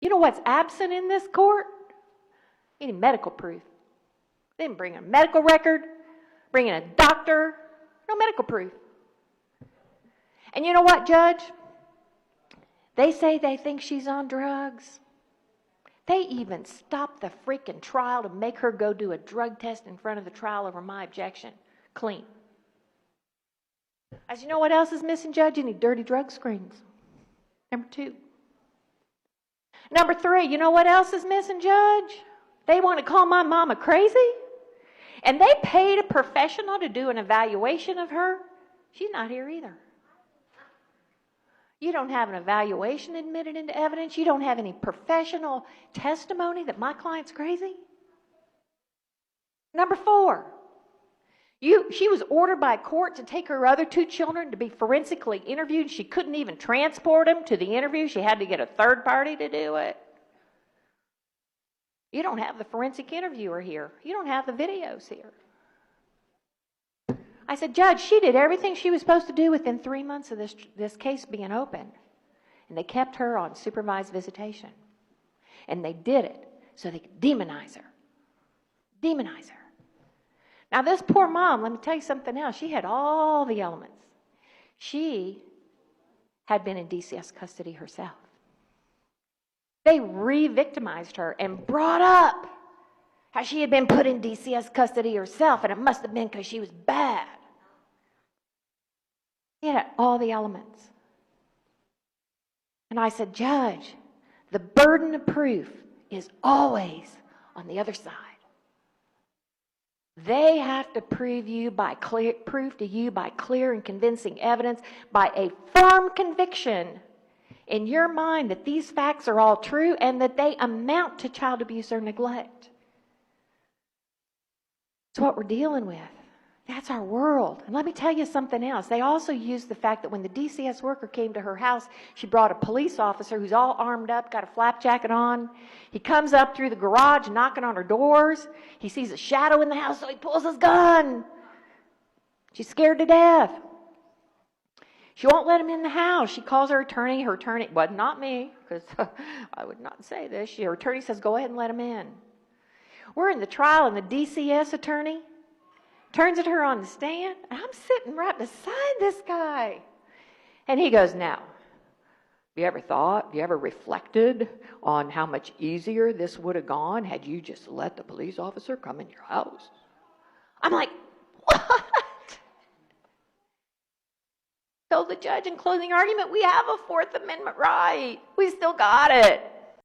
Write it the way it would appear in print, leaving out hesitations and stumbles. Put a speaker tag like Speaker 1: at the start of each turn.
Speaker 1: You know what's absent in this court? Any medical proof. They didn't bring a medical record, bring in a doctor, no medical proof. And you know what, Judge? They say they think she's on drugs. They even stopped the freaking trial to make her go do a drug test in front of the trial over my objection. Clean. As you know what else is missing, Judge? You need dirty drug screens. Number 2. Number 3, you know what else is missing, Judge? They want to call my mama crazy? And they paid a professional to do an evaluation of her. She's not here either. You don't have an evaluation admitted into evidence. You don't have any professional testimony that my client's crazy. Number 4, she was ordered by a court to take her other 2 children to be forensically interviewed. She couldn't even transport them to the interview. She had to get a third party to do it. You don't have the forensic interviewer here. You don't have the videos here. I said, Judge, she did everything she was supposed to do within 3 months of this case being open. And they kept her on supervised visitation. And they did it so they could demonize her. Demonize her. Now this poor mom, let me tell you something else. She had all the elements. She had been in DCS custody herself. They re-victimized her and brought up how she had been put in DCS custody herself, and it must have been because she was bad. She had all the elements. And I said, Judge, the burden of proof is always on the other side. They have to prove to you by clear and convincing evidence, by a firm conviction in your mind that these facts are all true and that they amount to child abuse or neglect. It's what we're dealing with. That's our world. And let me tell you something else. They also used the fact that when the DCS worker came to her house, she brought a police officer who's all armed up, got a flak jacket on. He comes up through the garage, knocking on her doors. He sees a shadow in the house, so he pulls his gun. She's scared to death. She won't let him in the house. She calls her attorney. Her attorney, well, not me, because I would not say this. Her attorney says, go ahead and let him in. We're in the trial, and the DCS attorney turns at her on the stand, and I'm sitting right beside this guy. And he goes, now, have you ever reflected on how much easier this would have gone had you just let the police officer come in your house? I'm like, what? Told the judge in closing argument, we have a Fourth Amendment right. We still got it.